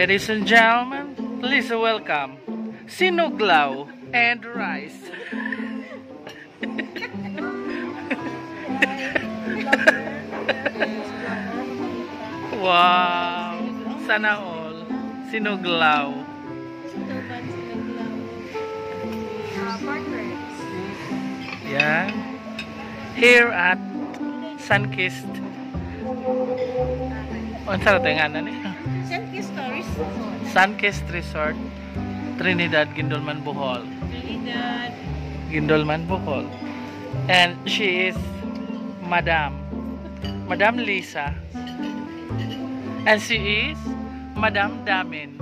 Ladies and gentlemen, please welcome Sinuglaw and rice. Wow! Sana all. Sinuglaw. Yan. Here at Sunkist. Ano sa tinganan eh? Sunkist Resort, Trinidad, Guindolman, Bohol. Guindolman, Bohol. And she is Madam Lisa. And she is Madam Damin.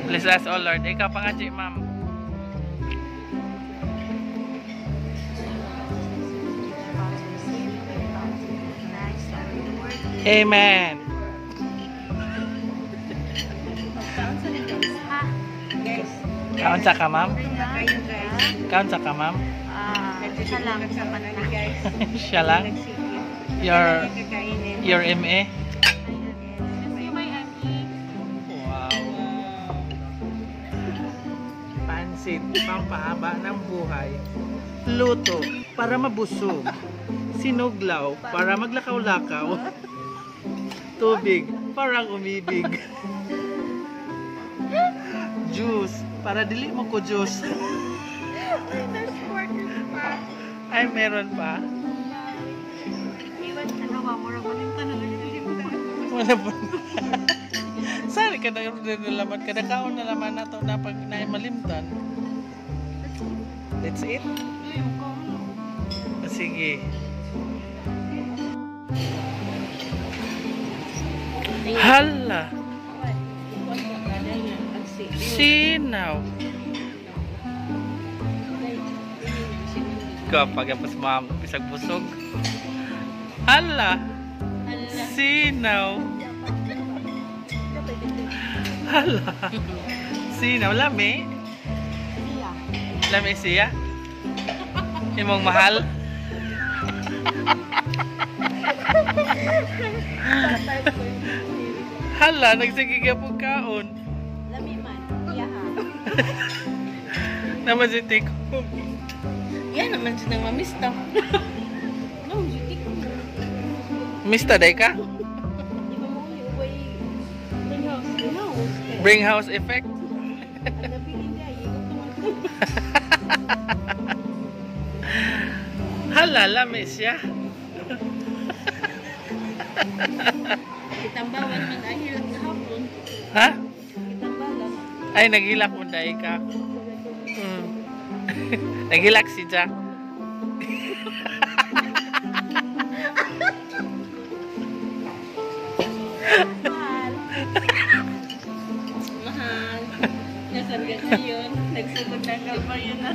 Bless us, oh Lord. Ikaw pa nga, ma'am. Amen. Kaon sa ka, ma'am? Kaon sa ka, ma'am? Siya lang. Siya lang? Your MA? Wow. Pansit, pampahaba ng buhay. Luto, para mabusog. Sinuglaw, para maglakaw-lakaw. Tubig, parang umibig. Juice, para dili mo ko juice. Ay, meron pa. Wala po. Saan ka na nalaman? Kadakaon na laman na ito na pag naimalimtan. That's it? Sige. Hala. Sinaw. Kapag apos ma'am, bisag busog. Hala. Sinaw. Hala. Sinaw. Lami. Lami siya. Imong mahal. Hala, nagsigigya po kaon. Lami man, iyaha. Naman si Tiko. Yan naman siya nang mamista. No, si Tiko. Mista day ka? Di ba mo yung way bring house? Bring house effect? Ano piling niya, ikot naman. Hala, lami siya. Kitambawan man ay hilak na hapon. Ha? Kitambalan. Ay, naghilak mo day ka. Naghilak si Jack. Mahal. Mahal. Nasaan ka ngayon? Nagsugod na ka ba yun na?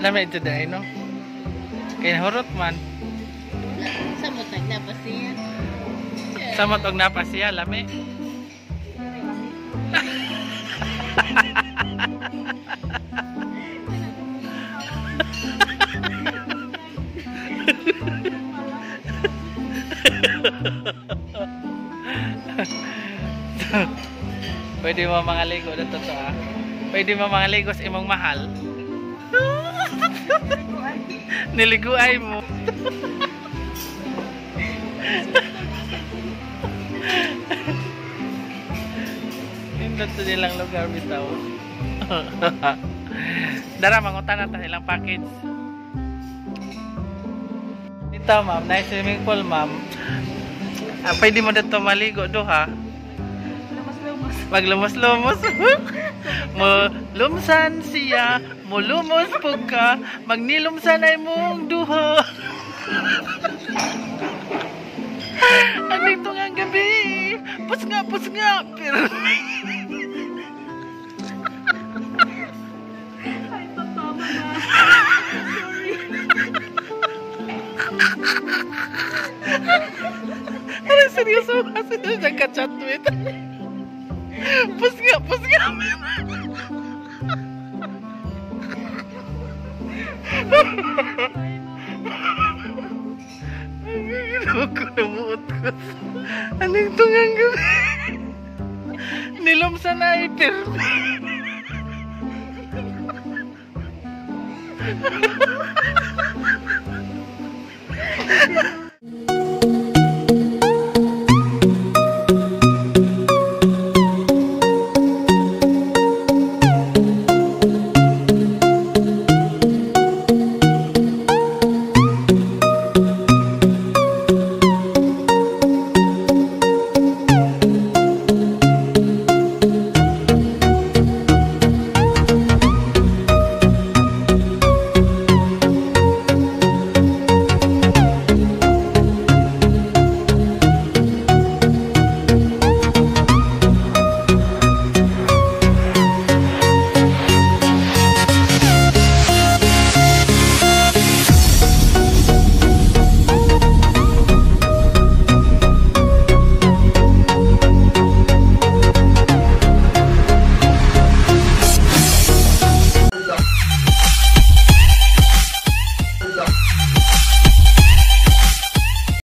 Lami ito day, no? Kaya hurot man. Samot nagnapas niya. Samot og napas siya, lami. Pwede mo mga ligo na totoo, ah. Pwede mo mga ligo sa imong mahal. Niliguay mo. Hindot sa nilang lugar bitaw. Dara, mangutan na ta silang package. Dito, ma'am. Nice swimming pool, ma'am. Pwede mo dito maligo do, ha? Maglumos-lumos. Mulumsan siya, mulumos po ka, magnilumsan ay mong duha. Andito nga gabi, pus nga, pero... Ay, tatama na. Sorry. Seryoso kasi nagka-chat with. Pus nga. Sus. Anong tungang gabi? Nilom sa naipir.